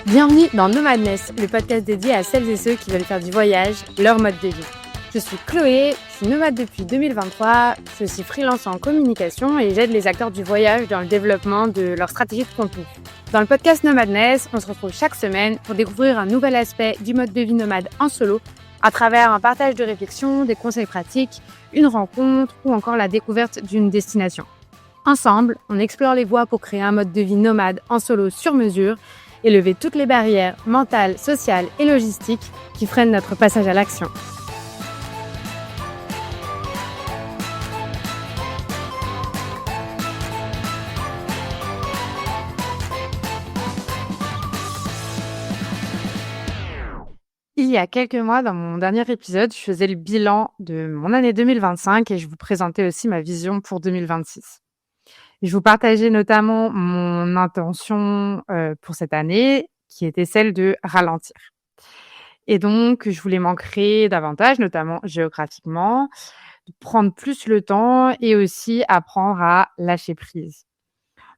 Bienvenue dans Nomadness, le podcast dédié à celles et ceux qui veulent faire du voyage leur mode de vie. Je suis Chloé, je suis nomade depuis 2023, je suis aussi freelance en communication et j'aide les acteurs du voyage dans le développement de leur stratégie de contenu. Dans le podcast Nomadness, on se retrouve chaque semaine pour découvrir un nouvel aspect du mode de vie nomade en solo à travers un partage de réflexions, des conseils pratiques, une rencontre ou encore la découverte d'une destination. Ensemble, on explore les voies pour créer un mode de vie nomade en solo sur mesure et lever toutes les barrières mentales, sociales et logistiques qui freinent notre passage à l'action. Il y a quelques mois, dans mon dernier épisode, je faisais le bilan de mon année 2025 et je vous présentais aussi ma vision pour 2026. Je vous partageais notamment mon intention pour cette année, qui était celle de ralentir. Et donc, je voulais m'ancrer davantage, notamment géographiquement, de prendre plus le temps et aussi apprendre à lâcher prise.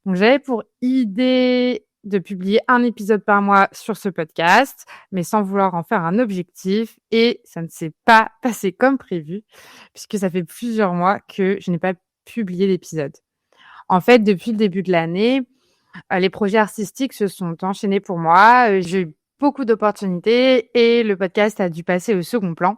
Donc, j'avais pour idée de publier un épisode par mois sur ce podcast, mais sans vouloir en faire un objectif. Et ça ne s'est pas passé comme prévu, puisque ça fait plusieurs mois que je n'ai pas publié d'épisode. En fait, depuis le début de l'année, les projets artistiques se sont enchaînés pour moi. J'ai eu beaucoup d'opportunités et le podcast a dû passer au second plan.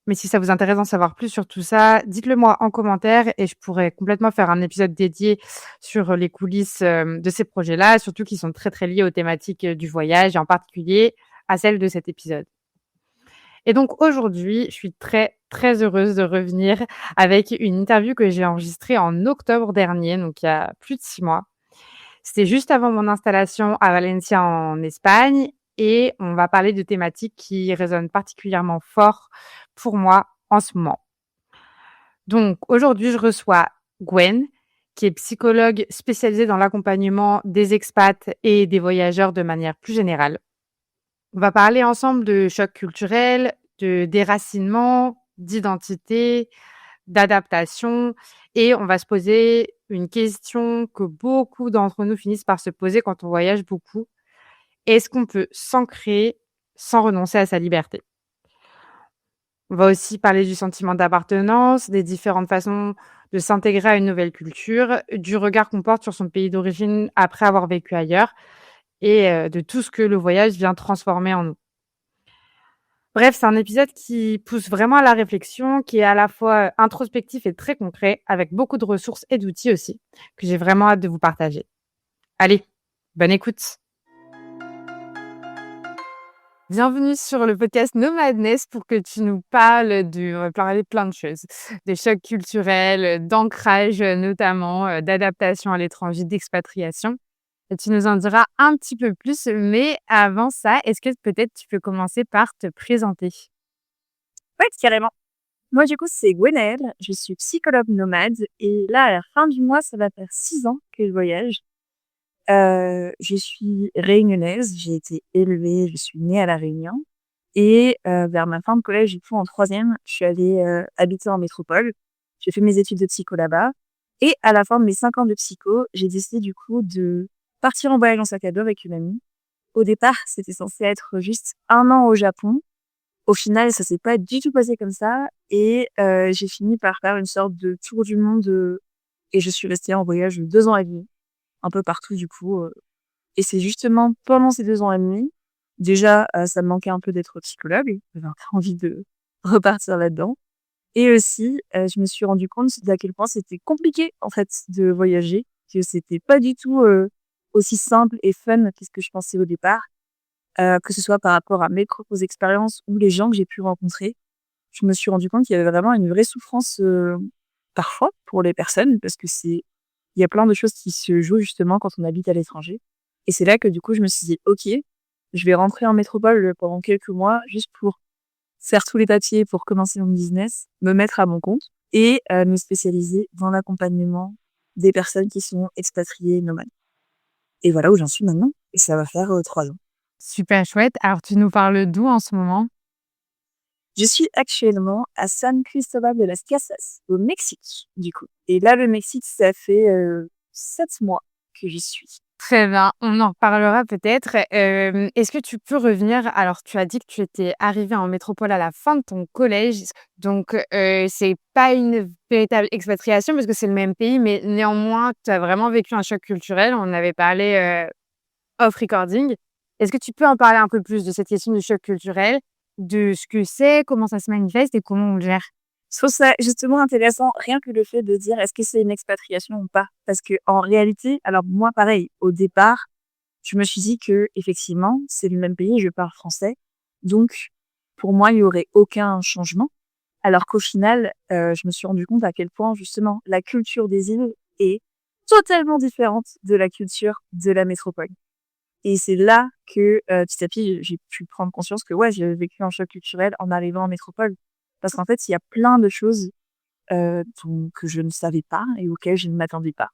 Mais si ça vous intéresse d'en savoir plus sur tout ça, dites-le moi en commentaire et je pourrais complètement faire un épisode dédié sur les coulisses de ces projets-là, surtout qui sont très, très liés aux thématiques du voyage et en particulier à celle de cet épisode. Et donc aujourd'hui, je suis très, très heureuse de revenir avec une interview que j'ai enregistrée en octobre dernier, donc il y a plus de 6 mois. C'était juste avant mon installation à Valencia en Espagne et on va parler de thématiques qui résonnent particulièrement fort pour moi en ce moment. Donc aujourd'hui, je reçois Gwen, qui est psychologue spécialisée dans l'accompagnement des expats et des voyageurs de manière plus générale. On va parler ensemble de choc culturel, de déracinement, d'identité, d'adaptation et on va se poser une question que beaucoup d'entre nous finissent par se poser quand on voyage beaucoup. Est-ce qu'on peut s'ancrer sans renoncer à sa liberté? On va aussi parler du sentiment d'appartenance, des différentes façons de s'intégrer à une nouvelle culture, du regard qu'on porte sur son pays d'origine après avoir vécu ailleurs et de tout ce que le voyage vient transformer en nous. Bref, c'est un épisode qui pousse vraiment à la réflexion, qui est à la fois introspectif et très concret, avec beaucoup de ressources et d'outils aussi, que j'ai vraiment hâte de vous partager. Allez, bonne écoute. Bienvenue sur le podcast Nomadness pour que tu nous parles on va parler plein de choses, des chocs culturels, d'ancrage notamment, d'adaptation à l'étranger, d'expatriation. Et tu nous en diras un petit peu plus, mais avant ça, est-ce que peut-être tu peux commencer par te présenter? Ouais, carrément. Moi, du coup, c'est Gwenaëlle. Je suis psychologue nomade. Et là, à la fin du mois, ça va faire 6 ans que je voyage. Je suis réunionnaise. J'ai été élevée, je suis née à La Réunion. Et vers ma fin de collège, du coup, en troisième, je suis allée habiter en métropole. J'ai fait mes études de psycho là-bas. Et à la fin de mes 5 ans de psycho, j'ai décidé du coup de partir en voyage en sac à dos avec une amie. Au départ, c'était censé être juste 1 an au Japon. Au final, ça s'est pas du tout passé comme ça et j'ai fini par faire une sorte de tour du monde, et je suis restée en voyage 2 ans et demi, un peu partout du coup, et c'est justement pendant ces 2 ans et demi, déjà, ça me manquait un peu d'être psychologue, j'avais un peu envie de repartir là-dedans et aussi, je me suis rendu compte d'à quel point c'était compliqué, en fait, de voyager, que c'était pas du tout, aussi simple et fun que ce que je pensais au départ. Que ce soit par rapport à mes propres expériences ou les gens que j'ai pu rencontrer. Je me suis rendu compte qu'il y avait vraiment une vraie souffrance, parfois pour les personnes parce que il y a plein de choses qui se jouent justement quand on habite à l'étranger et c'est là que du coup je me suis dit: «OK, je vais rentrer en métropole, pendant quelques mois juste pour faire tous les papiers pour commencer mon business, me mettre à mon compte et me spécialiser dans l'accompagnement des personnes qui sont expatriées nomades» et voilà où j'en suis maintenant et ça va faire, 3 ans. Super chouette. Alors tu nous parles d'où en ce moment? Je suis actuellement à San Cristobal de las Casas, au Mexique, du coup. Et là, le Mexique, ça fait 7 mois que j'y suis. Très bien, on en reparlera peut-être. Est-ce que tu peux revenir alors tu as dit que tu étais arrivée en métropole à la fin de ton collège, donc c'est pas une véritable expatriation parce que c'est le même pays, mais néanmoins, tu as vraiment vécu un choc culturel. On en avait parlé, off recording. Est-ce que tu peux en parler un peu plus de cette question du choc culturel, de ce que c'est, comment ça se manifeste et comment on le gère? Je trouve ça justement intéressant, rien que le fait de dire est-ce que c'est une expatriation ou pas. Parce que en réalité, alors moi, pareil, au départ, je me suis dit que effectivement, c'est le même pays, je parle français. Donc, pour moi, il y aurait aucun changement. Alors qu'au final, je me suis rendu compte à quel point justement la culture des îles est totalement différente de la culture de la métropole. Et c'est là que, petit à petit, j'ai pu prendre conscience que ouais, j'avais vécu un choc culturel en arrivant en métropole. Parce qu'en fait, il y a plein de choses, dont que je ne savais pas et auxquelles je ne m'attendais pas.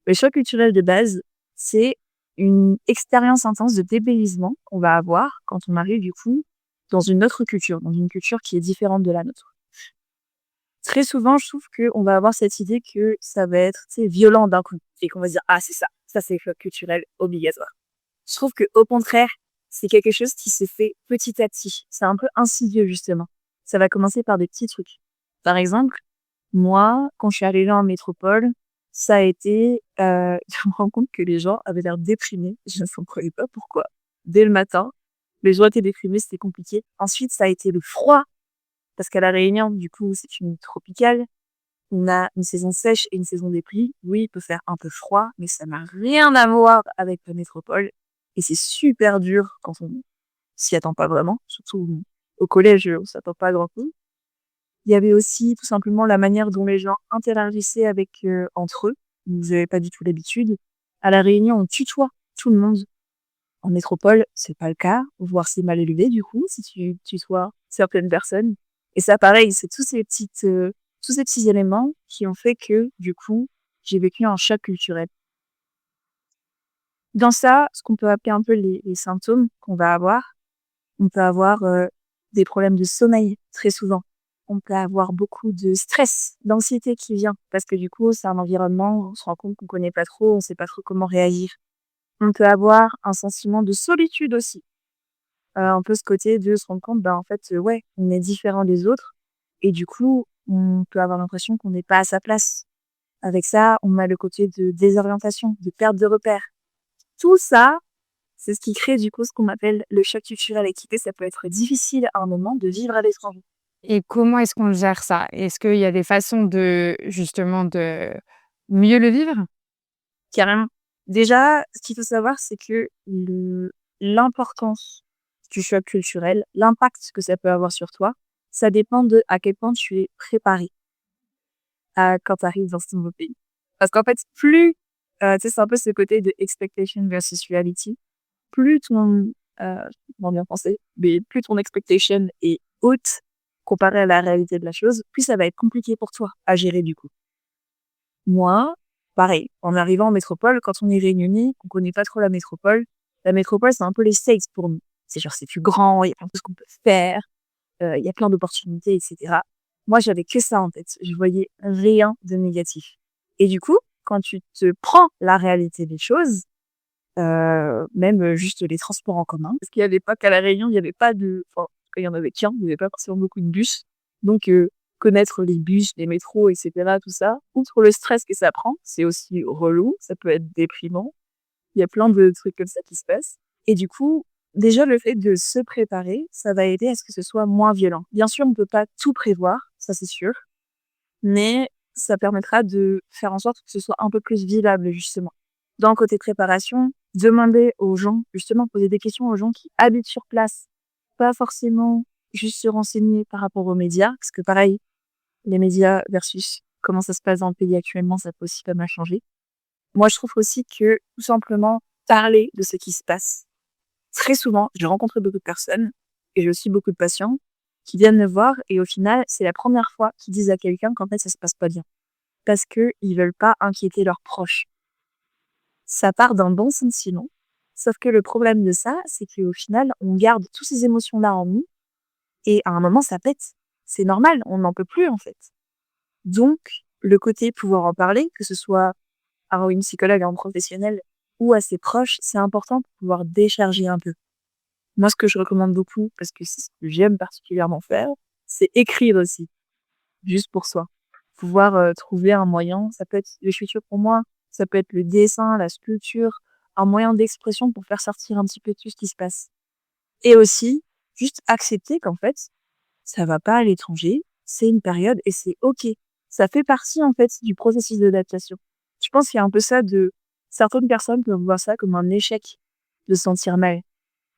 Le choc culturel de base, c'est une expérience intense de dépaysement qu'on va avoir quand on arrive du coup dans une autre culture, dans une culture qui est différente de la nôtre. Très souvent, je trouve qu'on va avoir cette idée que ça va être, tu sais, violent d'un coup et qu'on va se dire: «Ah c'est ça c'est le choc culturel obligatoire». Je trouve qu'au contraire, c'est quelque chose qui se fait petit à petit. C'est un peu insidieux justement. Ça va commencer par des petits trucs. Par exemple, moi, quand je suis arrivée en métropole, ça a été, je me rends compte que les gens avaient l'air déprimés. Je ne comprenais pas pourquoi. Dès le matin, les gens étaient déprimés, c'était compliqué. Ensuite, ça a été le froid, parce qu'à La Réunion, du coup, c'est une île tropicale. On a une saison sèche et une saison des pluies. Oui, il peut faire un peu froid, mais ça n'a rien à voir avec la métropole. Et c'est super dur quand on s'y attend pas vraiment. Surtout au collège, on s'attend pas à grand chose. Il y avait aussi tout simplement la manière dont les gens interagissaient avec entre eux. Vous avez pas du tout l'habitude. À La Réunion, on tutoie tout le monde. En métropole, c'est pas le cas, voire c'est mal élevé du coup si tu tutoies certaines personnes. Et ça, pareil, c'est tous ces petits éléments qui ont fait que du coup, j'ai vécu un choc culturel. Dans ça, ce qu'on peut appeler un peu les symptômes qu'on va avoir, on peut avoir des problèmes de sommeil très souvent. On peut avoir beaucoup de stress, d'anxiété qui vient parce que du coup, c'est un environnement où on se rend compte qu'on connaît pas trop, on sait pas trop comment réagir. On peut avoir un sentiment de solitude aussi. Un peu ce côté de se rendre compte, bah, en fait, ouais, on est différent des autres et du coup, on peut avoir l'impression qu'on n'est pas à sa place. Avec ça, on a le côté de désorientation, de perte de repères. Tout ça, c'est ce qui crée du coup ce qu'on appelle le choc culturel équipé. Ça peut être difficile à un moment de vivre à l'étranger. Et comment est-ce qu'on gère ça? Est-ce qu'il y a des façons de justement de mieux le vivre? Carrément. Déjà, ce qu'il faut savoir, c'est que l'importance du choc culturel, l'impact que ça peut avoir sur toi, ça dépend de à quel point tu es préparé à quand tu arrives dans ce nouveau pays. Parce qu'en fait, plus, tu sais, c'est un peu ce côté de expectation versus reality. Plus ton, comment dire en français, mais plus ton expectation est haute comparée à la réalité de la chose, plus ça va être compliqué pour toi à gérer du coup. Moi, pareil, en arrivant en métropole, quand on est réunionnais, qu'on connaît pas trop la métropole, c'est un peu les States pour nous. C'est genre, c'est plus grand, il y a plein de choses qu'on peut faire, il y a plein d'opportunités, etc. Moi, j'avais que ça en tête. Je voyais rien de négatif. Et du coup, quand tu te prends la réalité des choses, même juste les transports en commun, parce qu'il y avait pas qu'à La Réunion, il y avait pas de, enfin, en tout cas, il y en avait qu'un, il y avait pas forcément beaucoup de bus. Donc, connaître les bus, les métros, etc., tout ça, outre le stress que ça prend, c'est aussi relou, ça peut être déprimant. Il y a plein de trucs comme ça qui se passent. Et du coup, déjà, le fait de se préparer, ça va aider à ce que ce soit moins violent. Bien sûr, on peut pas tout prévoir, ça c'est sûr, mais ça permettra de faire en sorte que ce soit un peu plus vivable, justement. Dans le côté préparation, demander aux gens, justement, poser des questions aux gens qui habitent sur place. Pas forcément juste se renseigner par rapport aux médias, parce que pareil, les médias versus comment ça se passe dans le pays actuellement, ça peut aussi pas mal changer. Moi, je trouve aussi que, tout simplement, parler de ce qui se passe. Très souvent, j'ai rencontré beaucoup de personnes, et j'ai aussi beaucoup de patients, qui viennent me voir, et au final, c'est la première fois qu'ils disent à quelqu'un qu'en fait, ça se passe pas bien. Parce que ils veulent pas inquiéter leurs proches. Ça part d'un bon sentiment. Sauf que le problème de ça, c'est qu'au final, on garde toutes ces émotions-là en nous, et à un moment, ça pète. C'est normal, on n'en peut plus, en fait. Donc, le côté pouvoir en parler, que ce soit à une psychologue, à un professionnel ou à ses proches, c'est important pour pouvoir décharger un peu. Moi, ce que je recommande beaucoup, parce que c'est ce que j'aime particulièrement faire, c'est écrire aussi, juste pour soi. Pouvoir trouver un moyen, ça peut être l'écriture pour moi, ça peut être le dessin, la sculpture, un moyen d'expression pour faire sortir un petit peu tout ce qui se passe. Et aussi, juste accepter qu'en fait, ça va pas à l'étranger, c'est une période et c'est OK. Ça fait partie, en fait, du processus d'adaptation. Je pense qu'il y a un peu ça de certaines personnes peuvent voir ça comme un échec de se sentir mal.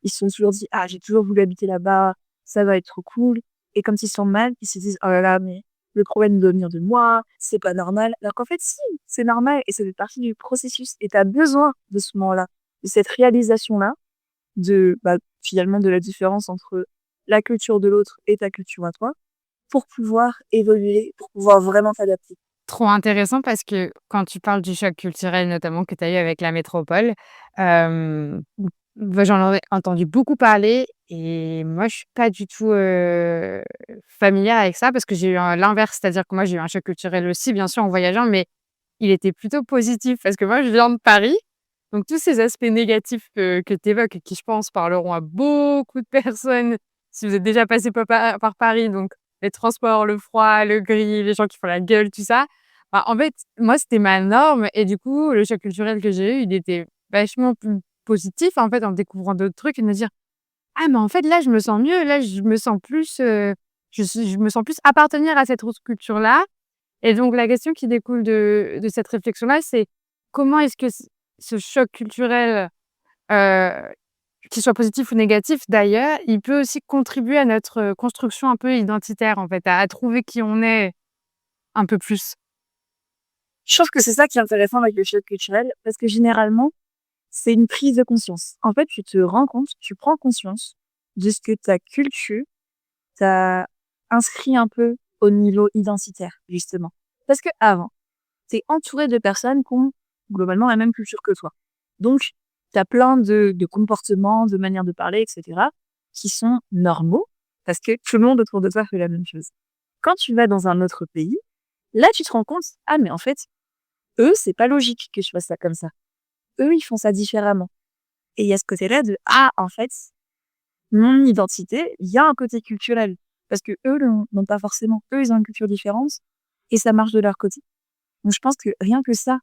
Ils se sont toujours dit: «Ah, j'ai toujours voulu habiter là-bas, ça va être trop cool» et quand ils se sentent mal, ils se disent: «Oh là là, mais le problème doit venir de moi, c'est pas normal». Alors qu'en fait, si, c'est normal et ça fait partie du processus et tu as besoin de ce moment-là, de cette réalisation-là, de, finalement, de la différence entre la culture de l'autre et ta culture à toi, pour pouvoir évoluer, pour pouvoir vraiment t'adapter. Trop intéressant parce que quand tu parles du choc culturel, notamment que tu as eu avec la métropole, hem, j'en ai entendu beaucoup parler et moi, je suis pas du tout, familière avec ça parce que j'ai eu l'inverse. C'est-à-dire que moi, j'ai eu un choc culturel aussi, bien sûr, en voyageant, mais il était plutôt positif parce que moi, je viens de Paris, donc tous ces aspects négatifs, que tu évoques et qui, je pense, parleront à beaucoup de personnes si vous êtes déjà passé par Paris, donc les transports, le froid, le gris, les gens qui font la gueule, tout ça. Bah, en fait, moi, c'était ma norme et du coup, le choc culturel que j'ai eu, il était vachement plus positif, en fait, en découvrant d'autres trucs et de me dire: «Ah mais en fait, là, je me sens mieux, là, je me sens plus, je me sens plus appartenir à cette autre culture-là» et donc la question qui découle de cette réflexion-là, c'est comment est-ce que ce choc culturel, heu, qu'il soit positif ou négatif d'ailleurs, il peut aussi contribuer à notre, construction un peu identitaire, en fait, à trouver qui on est un peu plus? Je trouve que c'est ça qui est intéressant avec le choc culturel, parce que généralement, c'est une prise de conscience. En fait, tu te rends compte, tu prends conscience de ce que ta culture t'a inscrit un peu au niveau identitaire, justement. Parce que avant, tu es entouré de personnes qui ont globalement la même culture que toi. Donc, tu as plein de comportements, de manières de parler, etc., qui sont normaux, parce que tout le monde autour de toi fait la même chose. Quand tu vas dans un autre pays, là, tu te rends compte, ah, mais en fait, eux, c'est pas logique que je fasse ça comme ça. Eux, ils font ça différemment. Et il y a ce côté-là de, ah, en fait, mon identité, il y a un côté culturel. Parce que eux n'ont pas forcément. Eux, ils ont une culture différente et ça marche de leur côté. Donc, je pense que rien que ça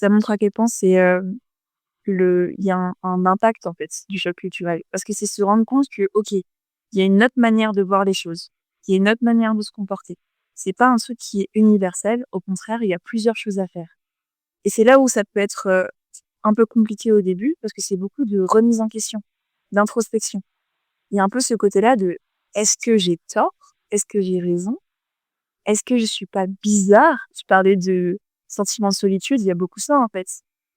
montre à quel point il y a un impact, en fait, du choc culturel. Parce que c'est se rendre compte que, OK, il y a une autre manière de voir les choses. Il y a une autre manière de se comporter. C'est pas un truc qui est universel. Au contraire, il y a plusieurs choses à faire. Et c'est là où ça peut être un peu compliqué au début parce que c'est beaucoup de remise en question, d'introspection. Il y a un peu ce côté-là de est-ce que j'ai tort? Est-ce que j'ai raison? Est-ce que je suis pas bizarre? Tu parlais de sentiment de solitude, il y a beaucoup ça en fait.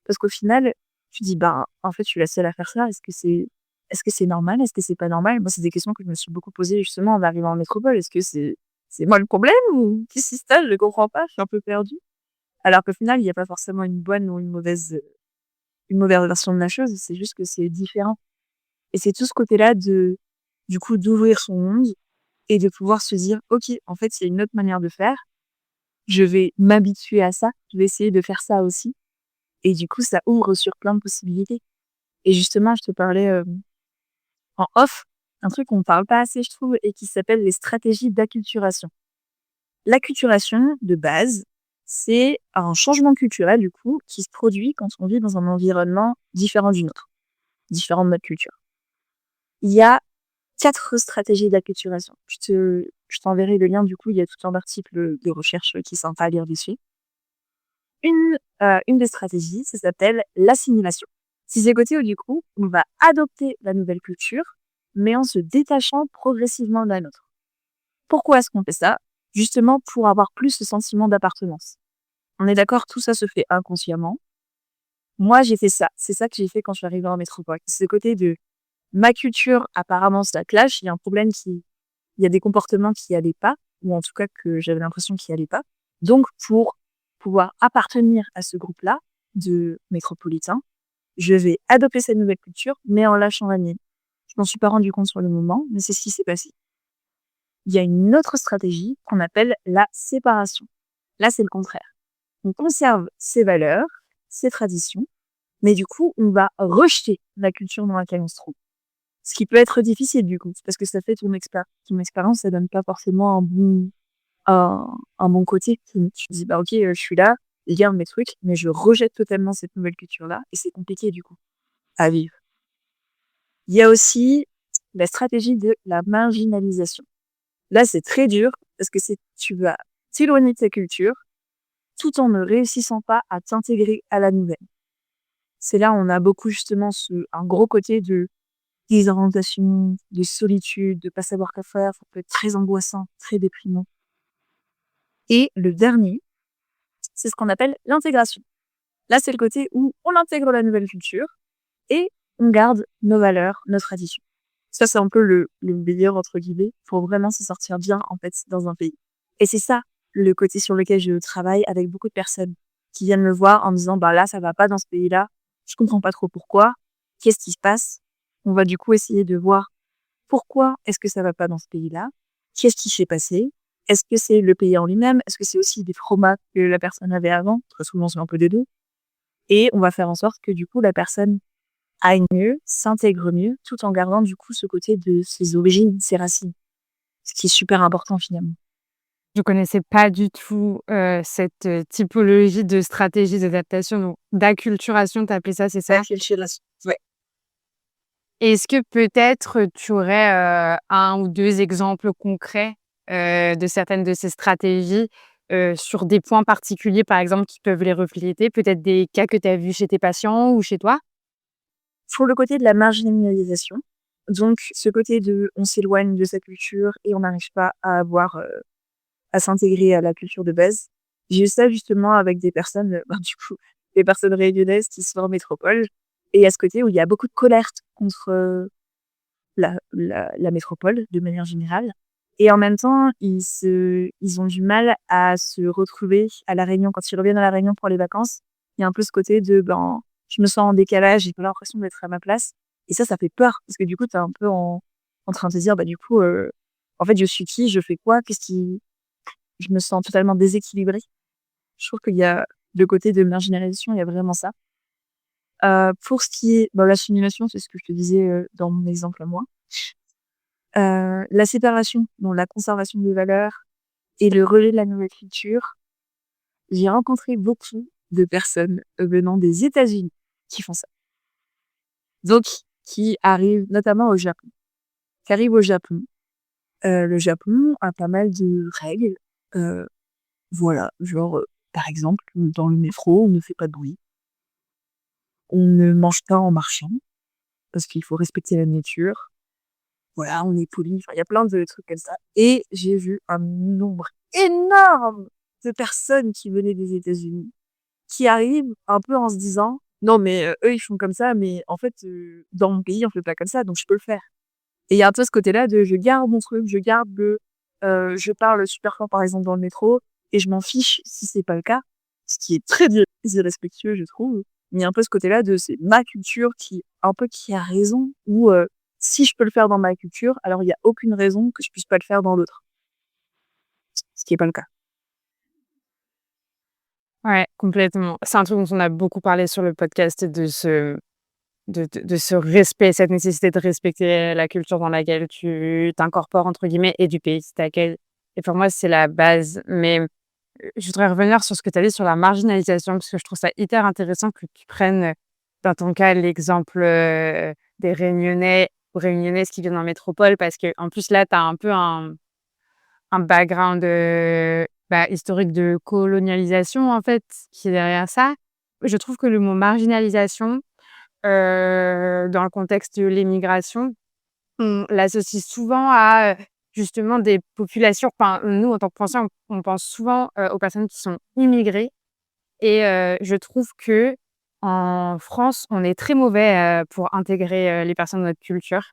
Parce qu'au final, tu dis bah en fait je suis la seule à faire ça. Est-ce que c'est normal? Est-ce que c'est pas normal? Moi, c'est des questions que je me suis beaucoup posées justement en arrivant en métropole. Est-ce que c'est moi le problème ou qu'est-ce qui se passe? Je comprends pas, je suis un peu perdue. Alors qu'au final, il n'y a pas forcément une bonne ou une mauvaise version de la chose, c'est juste que c'est différent. Et c'est tout ce côté-là du coup, d'ouvrir son monde et de pouvoir se dire: «OK, en fait, il y a une autre manière de faire. Je vais m'habituer à ça. Je vais essayer de faire ça aussi» et du coup, ça ouvre sur plein de possibilités. Et justement, je te parlais, en off, un truc qu'on ne parle pas assez, je trouve et qui s'appelle les stratégies d'acculturation. L'acculturation, de base, c'est un changement culturel, du coup, qui se produit quand on vit dans un environnement différent du nôtre, différent de notre culture. Il y a 4 stratégies d'acculturation. Je t'enverrai le lien, du coup, il y a tout un article de recherche qui est sympa à lire dessus. Une des stratégies, ça s'appelle l'assimilation. C'est ce côté où, du coup, on va adopter la nouvelle culture, mais en se détachant progressivement de la nôtre. Pourquoi est-ce qu'on fait ça? Justement pour avoir plus ce sentiment d'appartenance. On est d'accord, tout ça se fait inconsciemment. Moi, j'ai fait ça. C'est ça que j'ai fait quand je suis arrivée en métropole. C'est ce côté de ma culture, apparemment, ça clash. Il y a un problème il y a des comportements qui allaient pas, ou en tout cas que j'avais l'impression qu'ils allaient pas. Donc, pour pouvoir appartenir à ce groupe-là de métropolitains, je vais adopter cette nouvelle culture, mais en lâchant la mienne. Je m'en suis pas rendu compte sur le moment, mais c'est ce qui s'est passé. il y a une autre stratégie qu'on appelle la séparation. Là, c'est le contraire. On conserve ses valeurs, ses traditions, mais du coup, on va rejeter la culture dans laquelle on se trouve. Ce qui peut être difficile, du coup, parce que ça fait ton expérience, ça donne pas forcément un bon côté. Tu te dis, bah, ok, je suis là, je garde mes trucs, mais je rejette totalement cette nouvelle culture-là, et c'est compliqué, du coup, à vivre. Il y a aussi la stratégie de la marginalisation. Là, c'est très dur, parce que tu vas t'éloigner de ta culture, tout en ne réussissant pas à t'intégrer à la nouvelle. C'est là où on a beaucoup, justement, un gros côté de désorientation, de solitude, de pas savoir quoi faire. Ça peut être très angoissant, très déprimant. Et le dernier, c'est ce qu'on appelle l'intégration. Là, c'est le côté où on intègre la nouvelle culture et on garde nos valeurs, nos traditions. Ça, c'est un peu le meilleur, entre guillemets, pour vraiment se sortir bien, en fait, dans un pays. Et c'est ça, le côté sur lequel je travaille avec beaucoup de personnes qui viennent me voir en me disant, bah là, ça va pas dans ce pays-là. Je comprends pas trop pourquoi. Qu'est-ce qui se passe? On va du coup essayer de voir pourquoi est-ce que ça va pas dans ce pays-là? Qu'est-ce qui s'est passé? Est-ce que c'est le pays en lui-même? Est-ce que c'est aussi des traumas que la personne avait avant? Très souvent, c'est un peu des deux. Et on va faire en sorte que du coup, la personne aille mieux, s'intègre mieux, tout en gardant du coup ce côté de ses origines, ses racines. Ce qui est super important finalement. Je connaissais pas du tout, cette, typologie de stratégie d'adaptation, donc d'acculturation, tu appelais ça, c'est ça? Ouais. Est-ce que peut-être tu aurais, 1 ou 2 exemples concrets, de certaines de ces stratégies, sur des points particuliers, par exemple, qui peuvent les refléter? Peut-être des cas que tu as vus chez tes patients ou chez toi? Pour le côté de la marginalisation, donc ce côté de on s'éloigne de sa culture et on n'arrive pas à s'intégrer à la culture de base. J'ai eu ça justement avec des personnes, du coup, des personnes réunionnaises qui sont en métropole. Et il y a ce côté où il y a beaucoup de colère contre la métropole de manière générale. Et en même temps, ils ont du mal à se retrouver à La Réunion. Quand ils reviennent à La Réunion pour les vacances, il y a un peu ce côté de, ben, je me sens en décalage, j'ai pas l'impression d'être à ma place. Et ça fait peur. Parce que du coup, t'es un peu en train de te dire, bah, du coup, en fait, je suis qui, je fais quoi, je me sens totalement déséquilibrée. Je trouve qu'il y a le côté de marginalisation, il y a vraiment ça. Pour ce qui est, bah, l'assimilation, c'est ce que je te disais, dans mon exemple à moi. La séparation, donc la conservation des valeurs et le relais de la nouvelle culture, j'ai rencontré beaucoup de personnes venant des États-Unis qui font ça. Donc, qui arrivent notamment au Japon. Qui arrivent au Japon. Le Japon a pas mal de règles. Voilà, genre, par exemple, dans le métro, on ne fait pas de bruit. On ne mange pas en marchant, parce qu'il faut respecter la nature. Voilà, on est poli. Enfin, il y a plein de trucs comme ça. Et j'ai vu un nombre énorme de personnes qui venaient des États-Unis, qui arrivent un peu en se disant, non, mais eux, ils font comme ça, mais en fait, dans mon pays, on fait pas comme ça, donc je peux le faire. Et il y a un peu ce côté-là de je garde mon truc, je parle super fort, par exemple, dans le métro, et je m'en fiche si c'est pas le cas, ce qui est très irrespectueux, je trouve. Mais il y a un peu ce côté-là de c'est ma culture qui a raison, ou si je peux le faire dans ma culture, alors il y a aucune raison que je puisse pas le faire dans l'autre. Ce qui est pas le cas. Ouais, complètement. C'est un truc dont on a beaucoup parlé sur le podcast de ce respect, cette nécessité de respecter la culture dans laquelle tu «t'incorpores» entre guillemets et du pays dans lequel et pour moi, c'est la base. Mais, je voudrais revenir sur ce que tu as dit sur la marginalisation parce que je trouve ça hyper intéressant que tu prennes, dans ton cas, l'exemple, des Réunionnais ou Réunionnaises qui viennent en métropole parce qu'en plus là, tu as un peu un background, historique de colonialisation, en fait, qui est derrière ça. Je trouve que le mot marginalisation, dans le contexte de l'émigration, on l'associe souvent à, justement des populations enfin, nous, en tant que Français, on pense souvent, aux personnes qui sont immigrées et je trouve qu'en France, on est très mauvais, pour intégrer, les personnes de notre culture,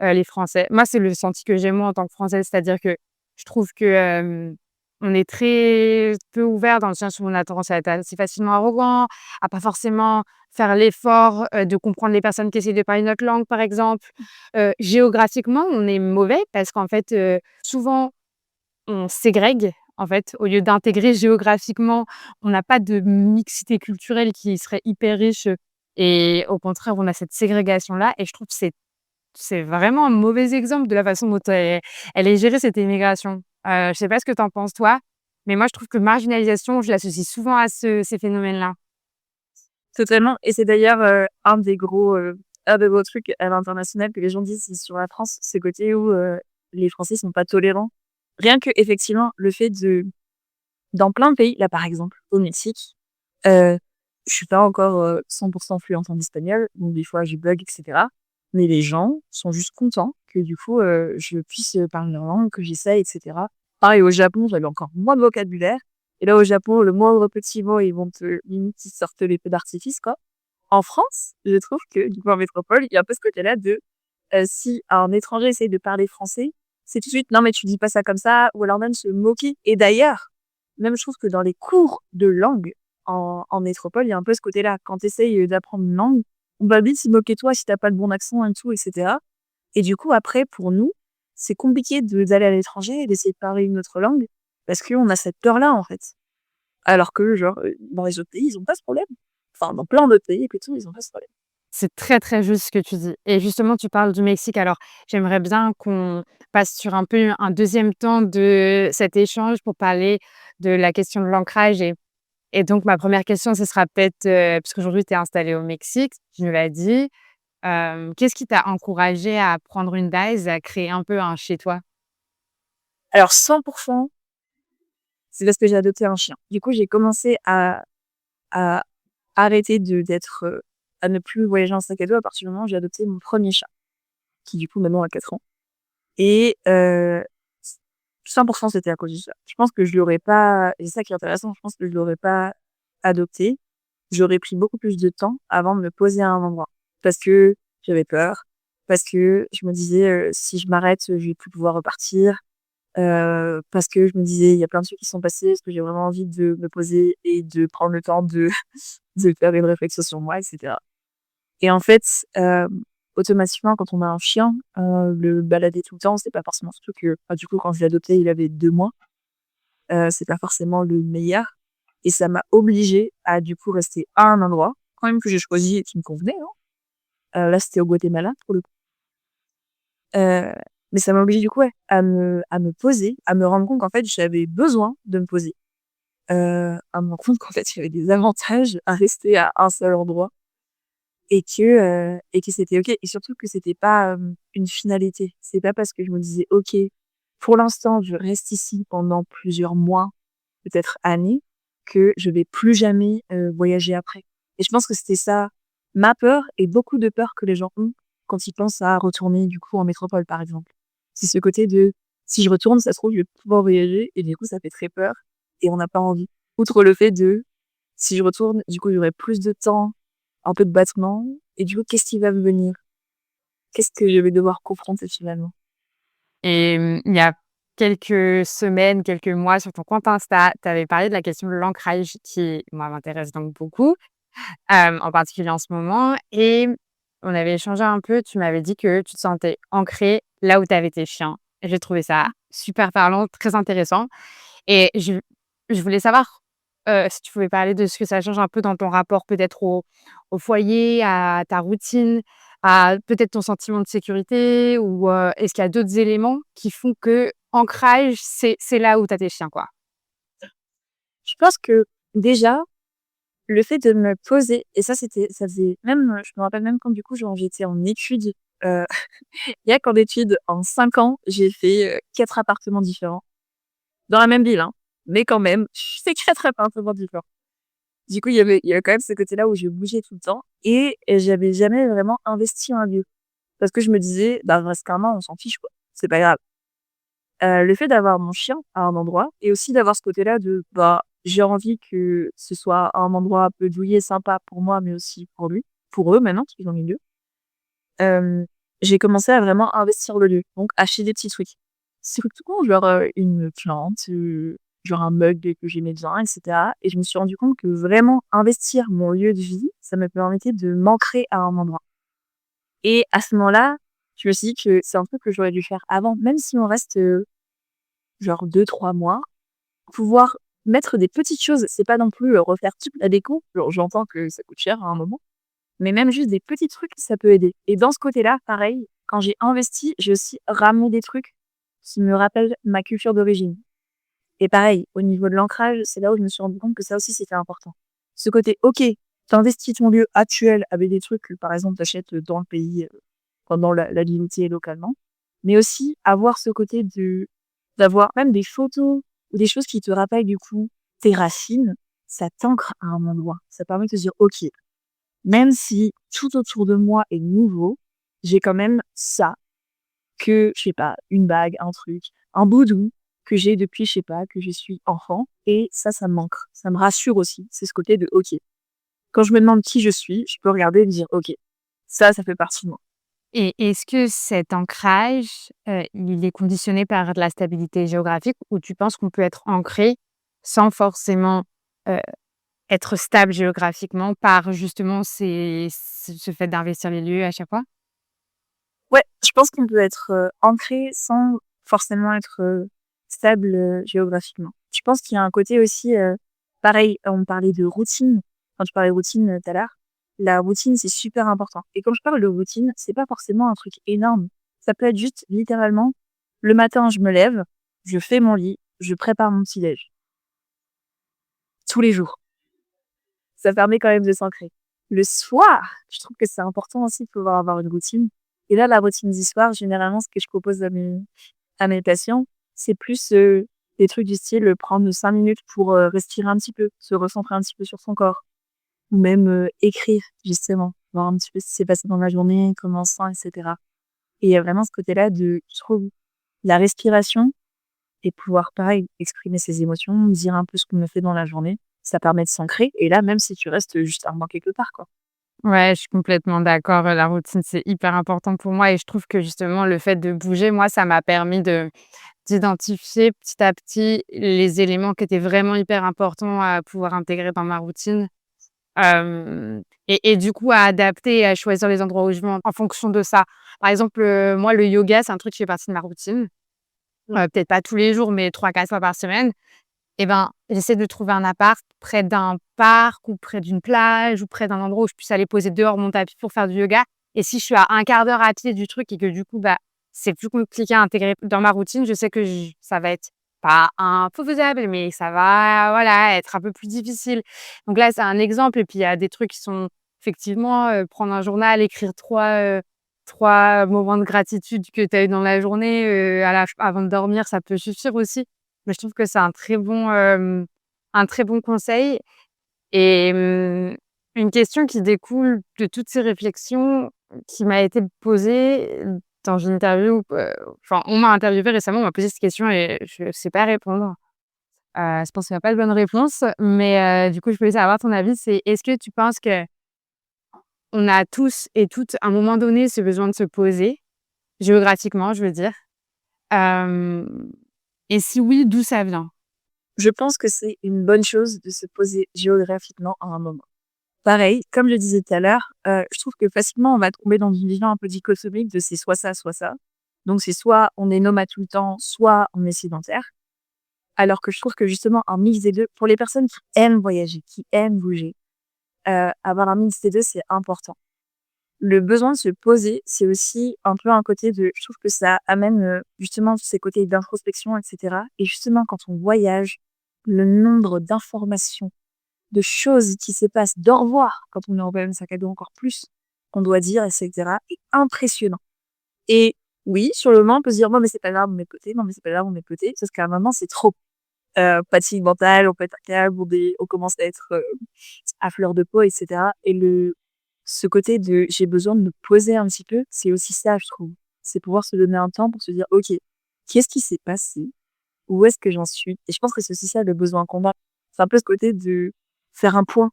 les Français. Moi, c'est le ressenti que j'ai moi en tant que Française, c'est-à-dire que je trouve que, on est très peu ouvert dans le sens où on a tendance à être assez facilement arrogant, à pas forcément faire l'effort, de comprendre les personnes qui essayent de parler notre langue, par exemple. Géographiquement, on est mauvais parce qu'en fait, souvent, on ségrègue, en fait, au lieu d'intégrer géographiquement. On n'a pas de mixité culturelle qui serait hyper riche, et au contraire, on a cette ségrégation-là et je trouve que c'est vraiment un mauvais exemple de la façon dont elle est gérée cette immigration. Je sais pas ce que tu en penses toi, mais moi je trouve que marginalisation, je l'associe souvent à ces phénomènes-là. Totalement et c'est d'ailleurs, un des gros trucs à l'international que les gens disent sur la France, ce côté où, les Français sont pas tolérants. Rien que effectivement le fait de dans plein de pays, là, par exemple, au Mexique, heu, je suis pas encore, 100 fluente en espagnol, donc des fois je bug et cetera. Mais les gens sont juste contents que du coup, je puisse, parler leur langue, que j'essaye et cetera. Pareil au Japon, j'avais encore moins de vocabulaire et là, au Japon, le moindre petit mot, ils vont te limite, ils sortent les feux d'artifice, quoi. En France, je trouve que du coup en métropole, il y a un peu ce côté-là de, si un étranger essaye de parler français, c'est tout de suite: «Non mais tu dis pas ça comme ça» ou alors même se moquer et d'ailleurs, même je trouve que dans les cours de langue en métropole, il y a un peu ce côté-là. Quand tu essayes, d'apprendre une langue, on va vite se moquer de toi si tu as pas le bon accent et tout et cetera et du coup après pour nous, c'est compliqué d'aller à l'étranger et d'essayer de parler une autre langue parce qu'on a cette peur-là, en fait. Alors que genre, dans les autres pays, ils ont pas ce problème. Enfin dans plein d'autres pays plutôt, ils ont pas ce problème. C'est très, très juste ce que tu dis et justement tu parles du Mexique. Alors j'aimerais bien qu'on passe sur un peu un deuxième temps de cet échange pour parler de la question de l'ancrage et donc ma première question ce sera peut-être, puisqu'aujourd'hui tu es installée au Mexique, tu me l'as dit, qu'est-ce qui t'a encouragé à prendre une base, à créer un peu un chez toi? Alors 100 c'est parce que j'ai adopté un chien. Du coup, j'ai commencé à arrêter d'être, à ne plus voyager en sac à dos à partir du moment où j'ai adopté mon premier chat, qui du coup maintenant a 4 ans et 100 c'était à cause du chat. Je pense que je l'aurais pas et c'est ça qui est intéressant, je pense que je l'aurais pas adopté. J'aurais pris beaucoup plus de temps avant de me poser à un endroit. Parce que j'avais peur, parce que je me disais, «Si je m'arrête, je vais plus pouvoir repartir». Parce que je me disais: «Il y a plein de trucs qui sont passés, est-ce que j'ai vraiment envie de me poser et de prendre le temps de de faire une réflexion sur moi?» et cetera et en fait, automatiquement quand on a un chien, le balader tout le temps, c'est pas forcément surtout que, bah, du coup, quand je l'ai adopté, il avait 2 mois, c'est pas forcément le meilleur et ça m'a obligée à, du coup, rester à un endroit, quand même que j'ai choisi et qui me convenait, hein. Là, c'était au Guatemala, pour le coup. Heu, mais ça m'a obligée, du coup, ouais, à me poser, à me rendre compte qu'en fait, j'avais besoin de me poser. À me rendre compte qu'en fait, il y avait des avantages à rester à un seul endroit et que c'était OK et surtout que c'était pas, une finalité. C'est pas parce que je me disais: «OK, pour l'instant, je reste ici pendant plusieurs mois, peut-être années, que je vais plus jamais, voyager après» et je pense que c'était ça, ma peur et beaucoup de peurs que les gens ont quand ils pensent à retourner, du coup, en métropole, par exemple. C'est ce côté de: «Si je retourne, ça se trouve, je vais plus pouvoir voyager» et du coup, ça fait très peur et on n'a pas envie. Outre le fait de: «Si je retourne, du coup, j'aurai plus de temps, un peu de battement et du coup, qu'est-ce qui va me venir? Qu'est-ce que je vais devoir confronter finalement?» Et il y a quelques semaines, quelques mois sur ton compte Insta, tu avais parlé de la question de l'ancrage qui, moi, m'intéresse donc beaucoup, en particulier en ce moment et on avait échangé un peu, tu m'avais dit que tu te sentais ancrée là où tu avais tes chiens et j'ai trouvé ça super parlant, très intéressant et je voulais savoir, si tu pouvais parler de ce que ça change un peu dans ton rapport peut-être au foyer, à ta routine, à peut-être ton sentiment de sécurité ou, est-ce qu'il y a d'autres éléments qui font que ancrage, c'est là où tu as tes chiens, quoi? Je pense que déjà, le fait de me poser et ça faisait même, je me rappelle même quand du coup, genre, j'étais en études, heu, rien qu'en études, en 5 ans, j'ai fait, 4 appartements différents. Dans la même ville, hein, mais quand même, c'est 4 appartements différents. Du coup, il y avait quand même ce côté-là où je bougeais tout le temps et j'avais jamais vraiment investi un lieu. Parce que je me disais: «Bah, reste qu'1 an, on s'en fiche, quoi, c'est pas grave». Le fait d'avoir mon chien à un endroit et aussi d'avoir ce côté-là de, bah, j'ai envie que ce soit un endroit un peu douillet, sympa pour moi, mais aussi pour lui, pour eux maintenant, parce qu'ils ont mis 2. Hem, j'ai commencé à vraiment investir le lieu, donc acheter des petits trucs. C'est tout con, genre, une plante, genre un mug que j'aimais bien, etc. Et je me suis rendu compte que vraiment investir mon lieu de vie, ça me permettait de m'ancrer à un endroit. Et à ce moment-là, je me suis dit que c'est un truc que j'aurais dû faire avant, même si on reste genre 2, 3 mois, pouvoir mettre des petites choses. C'est pas non plus refaire toute la déco. Genre, j'entends que ça coûte cher à un moment, mais même juste des petits trucs, ça peut aider. Et dans ce côté-là, pareil, quand j'ai investi, j'ai aussi ramené des trucs qui me rappellent ma culture d'origine. Et pareil, au niveau de l'ancrage, c'est là où je me suis rendu compte que ça aussi, c'était important. Ce côté, ok, t'investis ton lieu actuel avec des trucs que, par exemple, t'achètes dans le pays, dans la limité localement, mais aussi avoir ce côté d'avoir même des photos ou des choses qui te rappellent du coup tes racines, ça t'ancre à un endroit. Ça permet de te dire, ok, même si tout autour de moi est nouveau, j'ai quand même ça, que, je sais pas, une bague, un truc, un boudou que j'ai depuis, je sais pas, que je suis enfant. Et ça me manque. Ça me rassure aussi. C'est ce côté de, ok, quand je me demande qui je suis, je peux regarder et me dire, ok, ça fait partie de moi. Et est-ce que cet ancrage, il est conditionné par de la stabilité géographique ou tu penses qu'on peut être ancré sans forcément, heu, être stable géographiquement par justement ce fait d'investir les lieux à chaque fois? Ouais, je pense qu'on peut être ancré sans forcément être stable géographiquement. Je pense qu'il y a un côté aussi, pareil, on parlait de routine. Quand tu parlais de routine tout à l'heure, la routine, c'est super important. Et quand je parle de routine, c'est pas forcément un truc énorme. Ça peut être juste littéralement, le matin, je me lève, je fais mon lit, je prépare mon petit-déj. Tous les jours. Ça permet quand même de s'ancrer. Le soir, je trouve que c'est important aussi de pouvoir avoir une routine. Et là, la routine du soir, généralement, ce que je propose à mes patients, c'est plus des trucs du style prendre 5 minutes pour respirer un petit peu, se recentrer un petit peu sur son corps, ou même écrire, justement, voir un petit peu ce qui s'est passé dans la journée, comment on se sent, etc. Et il y a vraiment ce côté-là de, je trouve, la respiration et pouvoir, pareil, exprimer ses émotions, dire un peu ce qu'on me fait dans la journée. Ça permet de s'ancrer. Et là, même si tu restes juste un mois quelque part, quoi. Ouais, je suis complètement d'accord, la routine, c'est hyper important pour moi et je trouve que justement le fait de bouger, moi, ça m'a permis de d'identifier petit à petit les éléments qui étaient vraiment hyper importants à pouvoir intégrer dans ma routine, et du coup à adapter et à choisir les endroits où je vais en fonction de ça. Par exemple, moi, le yoga, c'est un truc qui fait partie de ma routine, peut-être pas tous les jours, mais 3 4 fois par semaine. Et ben, j'essaie de trouver un appart près d'un parc ou près d'une plage ou près d'un endroit où je puisse aller poser dehors mon tapis pour faire du yoga. Et si je suis à un quart d'heure à pied du truc et que du coup, bah, c'est plus compliqué à intégrer dans ma routine, je sais que ça va être pas imfaisable, mais ça va, voilà, être un peu plus difficile. Donc là, c'est un exemple. Et puis, il y a des trucs qui sont effectivement, prendre un journal, écrire 3 moments de gratitude que tu as eu dans la journée, avant de dormir, ça peut suffire aussi. Mais je trouve que c'est un très bon conseil et une question qui découle de toutes ces réflexions qui m'a été posée dans une interview, enfin, on m'a interviewée récemment, on m'a posé cette question et je ne sais pas répondre. Je pense qu'il y a pas de bonne réponse, mais du coup, je voulais savoir ton avis, c'est est-ce que tu penses qu'on a tous et toutes, à un moment donné, ce besoin de se poser, géographiquement, je veux dire? Hem et si oui, d'où ça vient? Je pense que c'est une bonne chose de se poser géographiquement à un moment. Pareil, comme je disais tout à l'heure, je trouve que facilement on va tomber dans une vision un peu dichotomique de c'est soit ça, soit ça. Donc c'est soit on est nomade tout le temps, soit on est sédentaire. Alors que je trouve que justement un mix des 2, pour les personnes qui aiment voyager, qui aiment bouger, avoir un mix des 2, c'est important. Le besoin de se poser, c'est aussi un peu un côté de je trouve que ça amène, justement tous ces côtés d'introspection et cetera. Et justement quand on voyage, le nombre d'informations, de choses qui se passent, d'au revoir quand on est en même sac à dos encore plus, qu'on doit dire et cetera, est impressionnant. Et oui, sur le moment, on peut se dire: «Non mais c'est pas grave, on met de côté, non mais c'est pas grave, on met de côté», parce qu'à un moment, c'est trop. Fatigue mentale, on peut être câble, on commence à être, à fleur de peau et cetera. Et ce côté de j'ai besoin de me poser un petit peu, c'est aussi ça, je trouve. C'est pouvoir se donner un temps pour se dire: «OK, qu'est-ce qui s'est passé? Où est-ce que j'en suis?» Et je pense que c'est aussi ça le besoin qu'on a. C'est un peu ce côté de faire un point.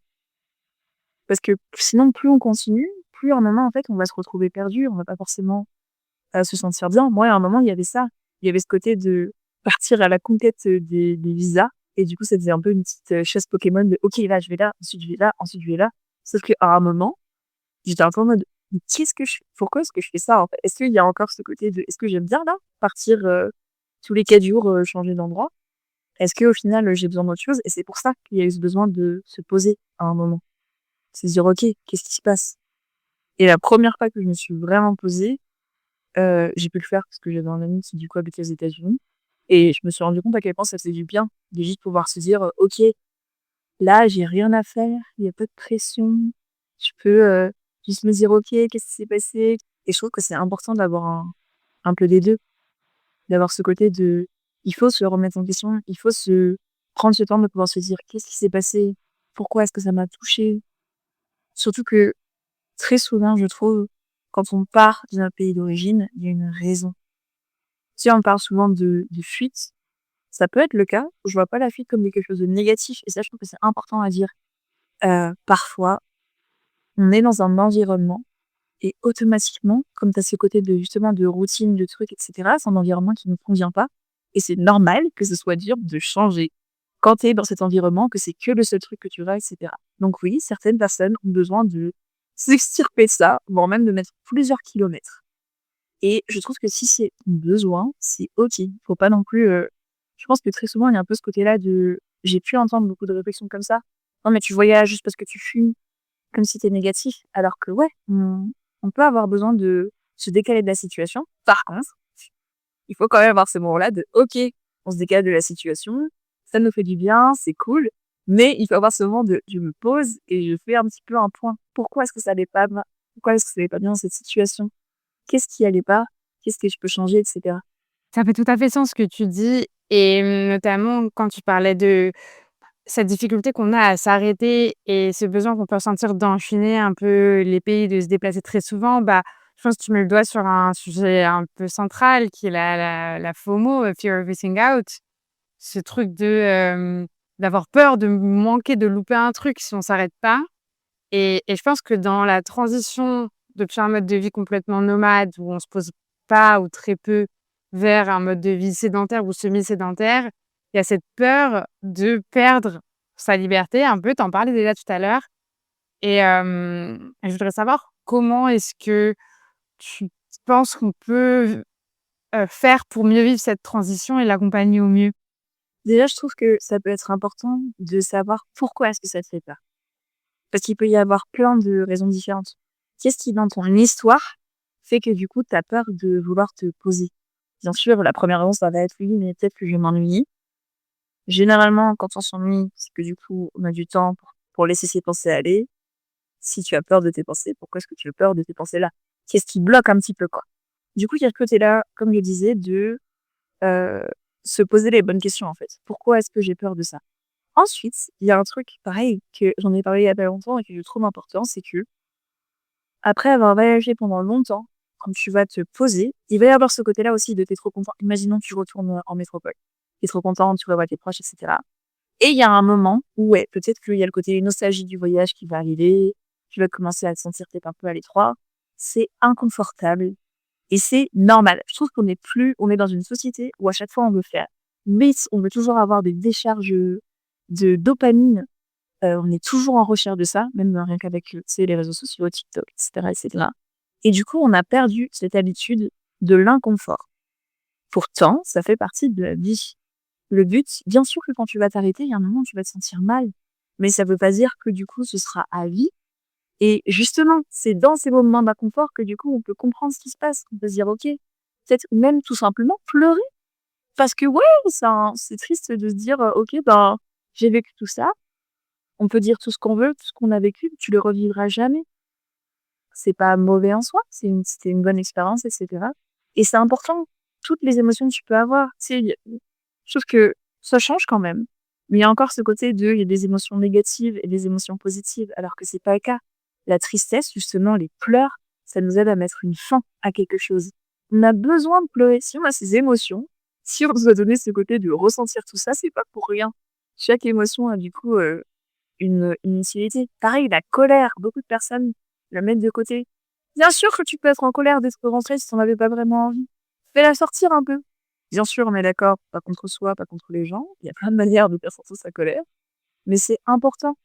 Parce que sinon, plus on continue, plus à un moment, en fait, on va se retrouver perdu, on va pas forcément, se sentir bien. Moi, à un moment, il y avait ça. Il y avait ce côté de partir à la conquête, des visas Et du coup, ça faisait un peu une petite chasse Pokémon de OK, là, je vais là, ensuite je vais là, ensuite je vais là. Sauf qu'à un moment, j'étais un peu en mode mais qu'est-ce que je fais? Pourquoi est-ce que je fais ça en fait? Est-ce qu'il y a encore ce côté de est-ce que j'aime bien là partir tous les 4 jours changer d'endroit? Est-ce que au final j'ai besoin d'autre chose? Et c'est pour ça qu'il y a eu ce besoin de se poser à un moment. C'est se dire OK, qu'est-ce qui se passe? Et la première fois que je me suis vraiment posée, j'ai pu le faire parce que j'avais un ami qui du coup habitait aux États-Unis et je me suis rendu compte à quel point ça faisait du bien de juste pouvoir se dire OK, là j'ai rien à faire, il y a pas de pression, je peux juste me dire OK, qu'est-ce qui s'est passé? Et je trouve que c'est important d'avoir un peu des 2, d'avoir ce côté de il faut se remettre en question, il faut se prendre ce temps de pouvoir se dire qu'est-ce qui s'est passé? Pourquoi est-ce que ça m'a touché? Surtout que très souvent, je trouve, quand on part d'un pays d'origine, il y a une raison. Si on parle souvent de fuite, ça peut être le cas. Je vois pas la fuite comme quelque chose de négatif et ça, je trouve que c'est important à dire. Parfois, on est dans un environnement et automatiquement, comme tu as ce côté de justement de routine, de trucs, et cetera, c'est un environnement qui ne convient pas et c'est normal que ce soit dur de changer quand tu es dans cet environnement, que c'est que le seul truc que tu vas, et cetera. Donc oui, certaines personnes ont besoin de s'extirper de ça, voire même de mettre plusieurs kilomètres. Et je trouve que si c'est un besoin, c'est OK. Faut pas non plus, je pense que très souvent, il y a un peu ce côté-là de j'ai pu entendre beaucoup de réflexions comme ça: «Non mais tu voyages juste parce que tu fumes», comme si c'était négatif. Alors que ouais, on peut avoir besoin de se décaler de la situation. Par contre, il faut quand même avoir ce moment-là de OK, on se décale de la situation, ça nous fait du bien, c'est cool, mais il faut avoir ce moment de je me pose et je fais un petit peu un point. Pourquoi est-ce que ça allait pas pourquoi est-ce que ça allait pas bien dans cette situation? Qu'est-ce qui allait pas? Qu'est-ce que je peux changer, et cetera? Ça fait tout à fait sens ce que tu dis et notamment quand tu parlais de cette difficulté qu'on a à s'arrêter et ce besoin qu'on peut ressentir d'enchaîner un peu les pays, de se déplacer très souvent, bah, je pense que tu mets le doigt sur un sujet un peu central qui est la FOMO, Fear of Missing Out. Ce truc d'avoir peur de manquer, de louper un truc si on s'arrête pas et je pense que dans la transition depuis un mode de vie complètement nomade où on se pose pas ou très peu vers un mode de vie sédentaire ou semi-sédentaire, il y a cette peur de perdre sa liberté un peu, tu en parlais déjà tout à l'heure et je voudrais savoir comment est-ce que tu penses qu'on peut, faire pour mieux vivre cette transition et l'accompagner au mieux? Déjà, je trouve que ça peut être important de savoir pourquoi est-ce que ça te fait peur. Parce qu'il peut y avoir plein de raisons différentes. Qu'est-ce qui, dans ton histoire, fait que du coup, tu as peur de vouloir te poser? Bien sûr, la première raison, ça va être oui, mais peut-être que je m'ennuie. Généralement, quand on s'ennuie, c'est que du coup, on a du temps pour laisser ses pensées aller. Si tu as peur de tes pensées, pourquoi est-ce que tu as peur de tes pensées-là? Qu'est-ce qui bloque un petit peu, quoi? Du coup, il y a ce côté-là, comme je disais, de euh, se poser les bonnes questions, en fait. Pourquoi est-ce que j'ai peur de ça? Ensuite, il y a un truc pareil que j'en ai parlé il y a pas longtemps et que je trouve important, c'est que après avoir voyagé pendant longtemps, quand tu vas te poser, il va y avoir ce côté-là aussi de t'es trop content. Imaginons que tu retournes en métropole. T'es trop content, tu vas voir tes proches, etc. Et il y a un moment où, ouais, peut-être qu'il y a le côté nostalgie du voyage qui va arriver, tu vas commencer à te sentir peut-être un peu à l'étroit. C'est inconfortable et c'est normal. Je trouve on est dans une société où à chaque fois on veut faire vite, on veut toujours avoir des décharges de dopamine. On est toujours en recherche de ça, même rien qu'avec, tu sais, les réseaux sociaux, TikTok, et cetera, et cetera. Et du coup, on a perdu cette habitude de l'inconfort. Pourtant, ça fait partie de la vie. Le but, bien sûr que quand tu vas t'arrêter, il y a un moment où tu vas te sentir mal, mais ça veut pas dire que du coup, ce sera à vie. Et justement, c'est dans ces moments d'inconfort que du coup, on peut comprendre ce qui se passe. On peut se dire: «OK», peut-être même tout simplement pleurer parce que ouais, c'est triste de se dire, «OK, ben, j'ai vécu tout ça». On peut dire tout ce qu'on veut, tout ce qu'on a vécu, tu le revivras jamais. C'est pas mauvais en soi, c'était une bonne expérience, et cetera. Et c'est important, toutes les émotions que tu peux avoir. Tu sais, je trouve que ça change quand même. Mais il y a encore ce côté de, il y a des émotions négatives et des émotions positives, alors que c'est pas le cas. La tristesse, justement, les pleurs, ça nous aide à mettre une fin à quelque chose. On a besoin de pleurer. Si on a ces émotions, si on nous a donné ce côté de ressentir tout ça, c'est pas pour rien. Chaque émotion a du coup une utilité. Pareil, la colère, beaucoup de personnes la mettent de côté. Bien sûr que tu peux être en colère d'être rentré si tu n'en avais pas vraiment envie. Fais-la sortir un peu. Bien sûr, on est d'accord, pas contre soi, pas contre les gens. Il y a plein de manières de faire sortir sa colère, mais c'est important.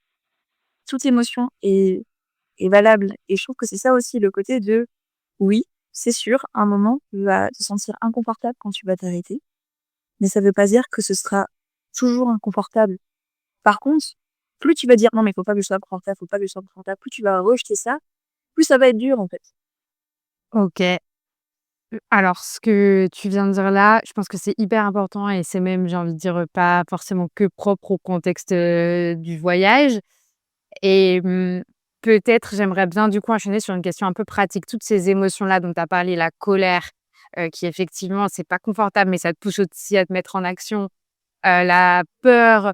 Toute émotion est valable et je trouve que c'est ça aussi le côté de oui, c'est sûr, à un moment, tu vas te sentir inconfortable quand tu vas t'arrêter, mais ça veut pas dire que ce sera toujours inconfortable. Par contre, plus tu vas dire: «Non, mais faut pas que je sois inconfortable, faut pas que je sois inconfortable», plus tu vas rejeter ça, plus ça va être dur, en fait. OK. Alors ce que tu viens de dire là, je pense que c'est hyper important et c'est même, j'ai envie de dire, pas forcément que propre au contexte, du voyage et peut-être j'aimerais bien du coup enchaîner sur une question un peu pratique. Toutes ces émotions-là dont tu as parlé, la colère, qui effectivement c'est pas confortable, mais ça te pousse aussi à te mettre en action, la peur,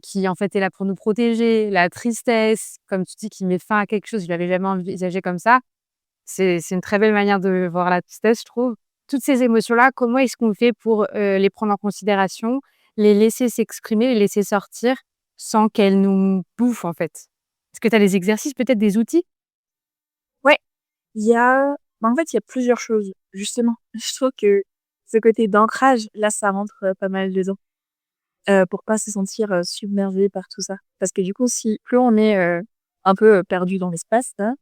qui en fait est là pour nous protéger, la tristesse, comme tu dis, qui met fin à quelque chose, je l'avais jamais envisagé comme ça. C'est une très belle manière de voir la tristesse, je trouve. Toutes ces émotions-là, comment est-ce qu'on fait pour, les prendre en considération, les laisser s'exprimer, les laisser sortir sans qu'elles nous bouffent, en fait? Est-ce que tu as des exercices, peut-être des outils? Ouais, il y a en fait, il y a plusieurs choses. Justement, je trouve que ce côté d'ancrage, là, ça rentre, pas mal dedans, pour pas se sentir, submergé par tout ça. Parce que du coup, si plus on est, un peu, perdu dans l'espace là,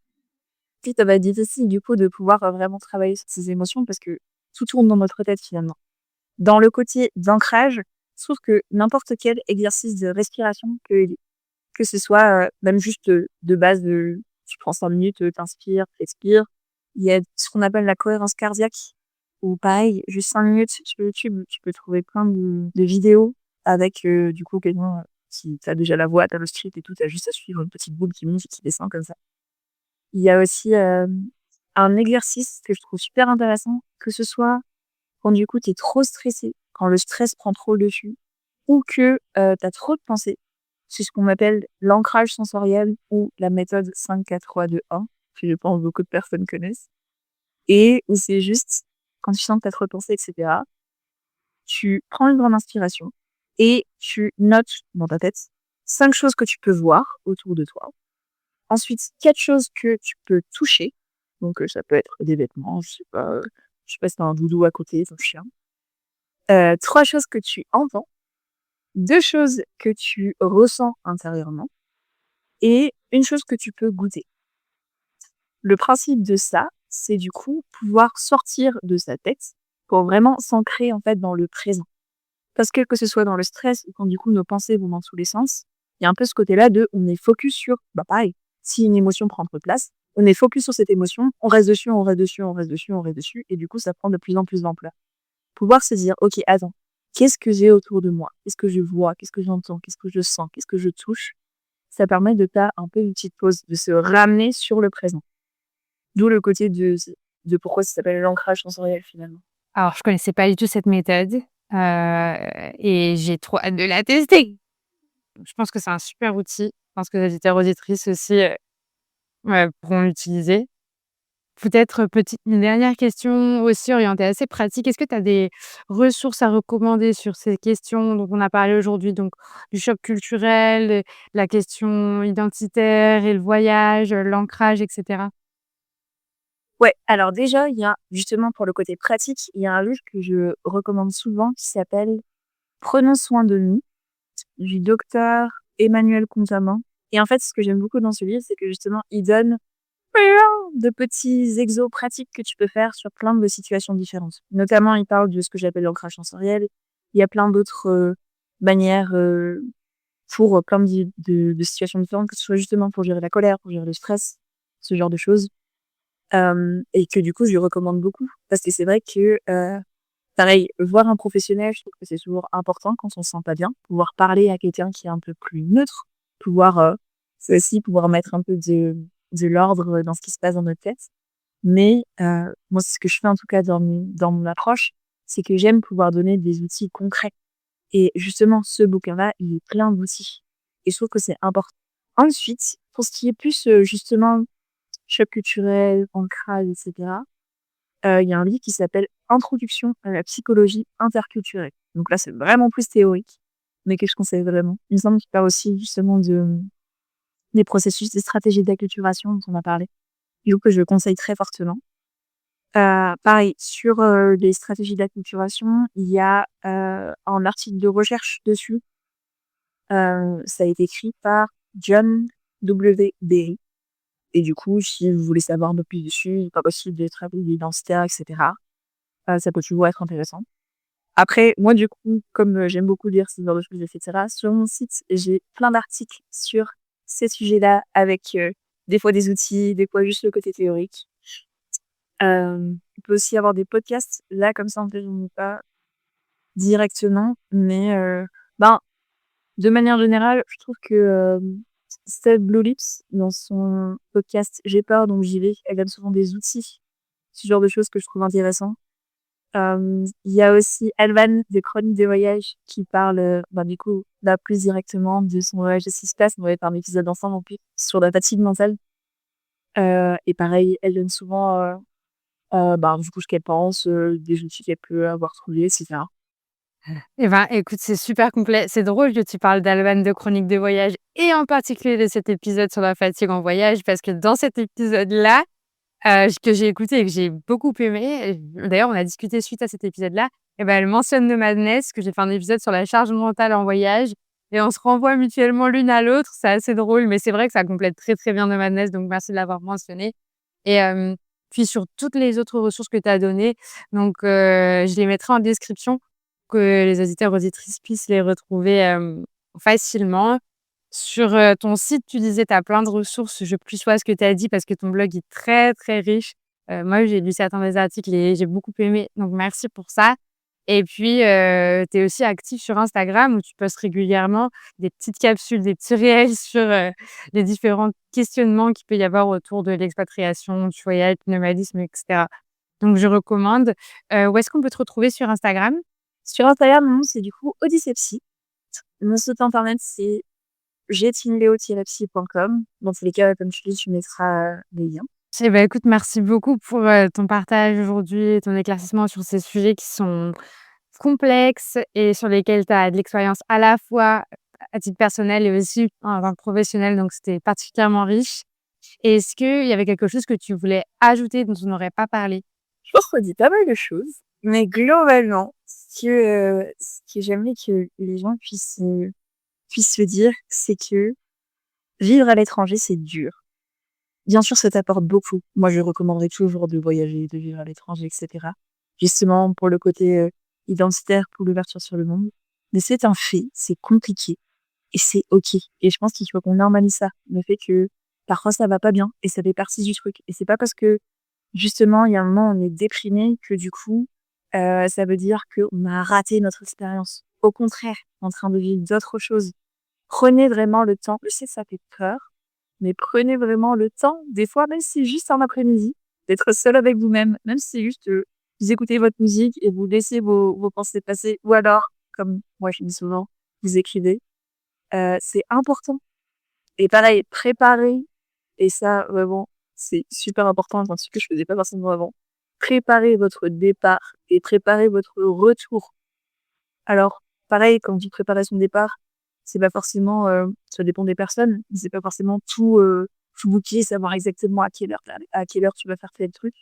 plus ça va être difficile du coup de pouvoir, vraiment travailler sur ses émotions parce que tout tourne dans notre tête finalement. Dans le côté d'ancrage, je trouve que n'importe quel exercice de respiration que ce soit, même juste, de base, tu prends 5 minutes, tu inspires, tu expires. Il y a ce qu'on appelle la cohérence cardiaque où pareil, juste 5 minutes sur YouTube, tu peux trouver plein de vidéos avec, du coup quelqu'un, qui tu déjà la voix, tu le script et tout, tu as juste à suivre une petite boule qui monte et qui descend comme ça. Il y a aussi, un exercice que je trouve super intéressant, que ce soit quand du coup tu es trop stressé, quand le stress prend trop le dessus ou que, tu as trop de pensées. C'est ce qu'on appelle l'ancrage sensoriel ou la méthode 5-4-3-2-1 que je pense beaucoup de personnes connaissent et où c'est juste quand tu sens que tu as trop de pensées et cetera, tu prends une grande inspiration et tu notes dans ta tête 5 choses que tu peux voir autour de toi. Ensuite, 4 choses que tu peux toucher. Donc, ça peut être des vêtements, je sais pas si tu un doudou à côté, ton chien. 3 choses que tu entends, 2 choses que tu ressens intérieurement et une chose que tu peux goûter. Le principe de ça, c'est du coup pouvoir sortir de sa tête pour vraiment s'ancrer en fait dans le présent. Parce que ce soit dans le stress ou quand du coup nos pensées vont dans tous les sens, il y a un peu ce côté-là de on est focus sur, bah pareil, si une émotion prend trop de place, on est focus sur cette émotion, on reste dessus, on reste dessus, on reste dessus, on reste dessus, et du coup ça prend de plus en plus d'ampleur. Pouvoir se dire, ok, attends, qu'est-ce que j'ai autour de moi? Qu'est-ce que je vois? Qu'est-ce que j'entends? Qu'est-ce que je sens? Qu'est-ce que je touche? Ça permet de faire un peu une petite pause, de se ramener sur le présent. D'où le côté de pourquoi ça s'appelle l'ancrage sensoriel finalement. Alors je connaissais pas du tout cette méthode, et j'ai trop hâte de la tester. Je pense que c'est un super outil. Je pense que les auditeurs, auditrices aussi, pourront l'utiliser. Peut-être, une dernière question aussi orientée assez pratique. Est-ce que tu as des ressources à recommander sur ces questions dont on a parlé aujourd'hui? Donc du choc culturel, la question identitaire et le voyage, l'ancrage et cetera? Ouais, alors déjà, il y a justement pour le côté pratique, il y a un livre que je recommande souvent qui s'appelle «Prenons soin de nous» du docteur Emmanuel Contamant et en fait, ce que j'aime beaucoup dans ce livre, c'est que justement, il donne plein de petits exos pratiques que tu peux faire sur plein de situations différentes. Notamment, il parle de ce que j'appelle l'ancrage sensoriel. Il y a plein d'autres, manières, pour, plein de situations différentes, que ce soit justement pour gérer la colère, pour gérer le stress, ce genre de choses. Et que du coup, je lui recommande beaucoup. Parce que c'est vrai que, pareil, voir un professionnel, je trouve que c'est toujours important quand on se sent pas bien. Pouvoir parler à quelqu'un qui est un peu plus neutre, pouvoir, c'est aussi pouvoir mettre un peu de l'ordre dans ce qui se passe dans notre tête. Mais, moi, c'est ce que je fais en tout cas dans mon approche, c'est que j'aime pouvoir donner des outils concrets. Et justement, ce bouquin-là, il est plein d'outils. Et je trouve que c'est important. Ensuite, pour ce qui est plus, justement, choc culturel, ancrage, et cetera, il y a un livre qui s'appelle «Introduction à la psychologie interculturelle». Donc là, c'est vraiment plus théorique, mais que je conseille vraiment. Il me semble qu'il parle aussi justement des processus, des stratégies d'acculturation dont on a parlé. Du coup, que je conseille très fortement. Pareil, sur, les stratégies d'acculturation, il y a, un article de recherche dessus. Ça a été écrit par John W. Berry et du coup, si vous voulez savoir un peu plus dessus, pas possible des troubles identitaires et cetera, ça peut toujours être intéressant. Après, moi, du coup, comme, j'aime beaucoup lire ce genre de choses et cetera, sur mon site, j'ai plein d'articles sur ces sujets-là avec, des fois des outils, des fois juste le côté théorique. Il peut aussi y avoir des podcasts. Là, comme ça, en fait, j'en ai pas directement, mais ben, de manière générale, je trouve que, Steph Blue Lips, dans son podcast J'ai peur donc j'y vais, elle donne souvent des outils, ce genre de choses que je trouve intéressant. Il y a aussi Alban des Chroniques des voyages qui parle, ben, du coup, là, plus directement de son voyage de 6 places. On va faire un épisode ensemble en plus sur la fatigue mentale. Et pareil, elle donne souvent, ben, du coup, ce qu'elle pense, des outils qu'elle peut avoir trouvés, et cetera. Eh ben, écoute, c'est super complet. C'est drôle que tu parles d'Alban de Chroniques de voyage et en particulier de cet épisode sur la fatigue en voyage parce que dans cet épisode-là, que j'ai écouté et que j'ai beaucoup aimé, d'ailleurs, on a discuté suite à cet épisode-là, et ben, elle mentionne Nomadness, que j'ai fait un épisode sur la charge mentale en voyage et on se renvoie mutuellement l'une à l'autre. C'est assez drôle, mais c'est vrai que ça complète très, très bien Nomadness, donc merci de l'avoir mentionné et puis sur toutes les autres ressources que tu as données, donc je les mettrai en description que les auditeurs, auditrices puissent les retrouver, facilement. Sur, ton site, tu disais, tu as plein de ressources. Je plus vois ce que tu as dit parce que ton blog est très, très riche. Moi, j'ai lu certains des articles et j'ai beaucoup aimé, donc merci pour ça et puis, tu es aussi actif sur Instagram où tu postes régulièrement des petites capsules, des petits réels sur, les différents questionnements qu'il peut y avoir autour de l'expatriation, du voyage, du nomadisme et cetera. Donc je recommande. Où est-ce qu'on peut te retrouver sur Instagram? Sur Instagram, mon nom, c'est du coup Odyssepsy. Mon site internet, c'est jetinleo-psy.com. Dans tous les cas, comme tu dis, tu mettras, les liens. Eh bah, écoute, merci beaucoup pour, ton partage aujourd'hui et ton éclaircissement sur ces sujets qui sont complexes et sur lesquels tu as de l'expérience à la fois à titre personnel et aussi en tant que professionnel, donc c'était particulièrement riche. Et est-ce qu'il y avait quelque chose que tu voulais ajouter dont on n'aurait pas parlé? Je pense qu'on dit pas mal de choses, mais globalement, ce que j'aimerais que les gens puissent se dire, c'est que vivre à l'étranger, c'est dur. Bien sûr, ça t'apporte beaucoup. Moi, je recommanderais toujours de voyager, de vivre à l'étranger et cetera. Justement pour le côté, identitaire, pour l'ouverture sur le monde. Mais c'est un fait, c'est compliqué et c'est OK. Et je pense qu'il faut qu'on normalise ça. Le fait que parfois ça va pas bien et ça fait partie du truc. Et c'est pas parce que justement, il y a un moment, on est déprimé que du coup, ça veut dire qu'on a raté notre expérience. Au contraire, en train de vivre d'autres choses. Prenez vraiment le temps. Je sais que ça fait peur, mais prenez vraiment le temps, des fois, même si c'est juste un après-midi, d'être seul avec vous-même, même si c'est juste, vous écoutez votre musique et vous laissez vos pensées passer, ou alors, comme moi je dis souvent, vous écrivez. C'est important. Et pareil, préparer, et ça, vraiment, c'est super important, c'est un truc que je faisais pas forcément avant. Préparez votre départ et préparez votre retour. Alors, pareil, quand on dit préparer son départ, c'est pas forcément, ça dépend des personnes, c'est pas forcément tout booker, savoir exactement à quelle heure tu vas faire tel truc,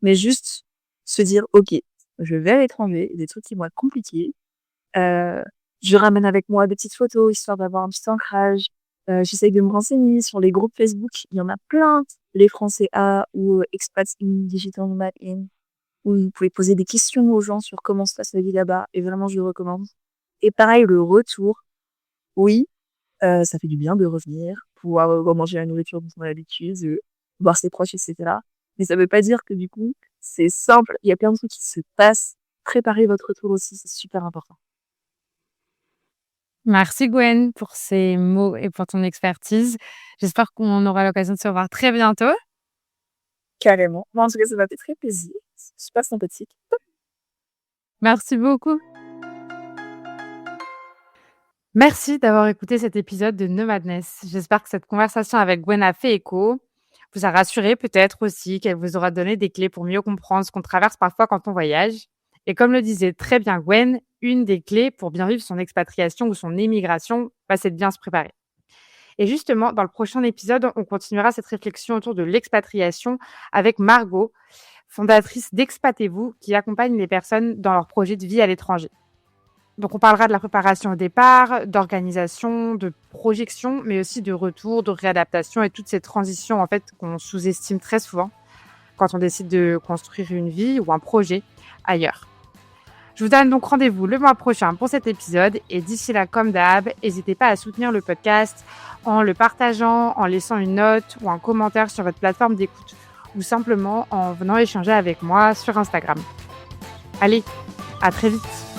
mais juste se dire: «OK, je vais à l'étranger, des trucs qui vont être compliqués, heu, je ramène avec moi des petites photos histoire d'avoir un petit ancrage». J'essaye de me renseigner sur les groupes Facebook, il y en a plein, les Français A ou Expats in Digital Nomad In, où vous pouvez poser des questions aux gens sur comment se passe la vie là-bas et vraiment je le recommande. Et pareil, le retour, oui, ça fait du bien de revenir, pouvoir, remanger la nourriture dont on a l'habitude, voir ses proches et cetera. Mais ça veut pas dire que du coup, c'est simple. Il y a plein de trucs qui se passent. Préparez votre retour aussi, c'est super important. Merci Gwen pour ces mots et pour ton expertise. J'espère qu'on aura l'occasion de se revoir très bientôt. Carrément. Moi, en tout cas, ça m'a fait très plaisir. C'est super sympathique. Merci beaucoup. Merci d'avoir écouté cet épisode de Nomadness. J'espère que cette conversation avec Gwen a fait écho, vous a rassuré peut-être aussi, qu'elle vous aura donné des clés pour mieux comprendre ce qu'on traverse parfois quand on voyage. Et comme le disait très bien Gwen, une des clés pour bien vivre son expatriation ou son émigration, bah, c'est de bien se préparer. Et justement, dans le prochain épisode, on continuera cette réflexion autour de l'expatriation avec Margot. fondatrice d'Expatez-vous, qui accompagne les personnes dans leur projet de vie à l'étranger. Donc, on parlera de la préparation au départ, d'organisation, de projection, mais aussi de retour, de réadaptation et toutes ces transitions, en fait, qu'on sous-estime très souvent quand on décide de construire une vie ou un projet ailleurs. Je vous donne donc rendez-vous le mois prochain pour cet épisode et d'ici là, comme d'hab, n'hésitez pas à soutenir le podcast en le partageant, en laissant une note ou un commentaire sur votre plateforme d'écoute ou simplement en venant échanger avec moi sur Instagram. Allez, à très vite!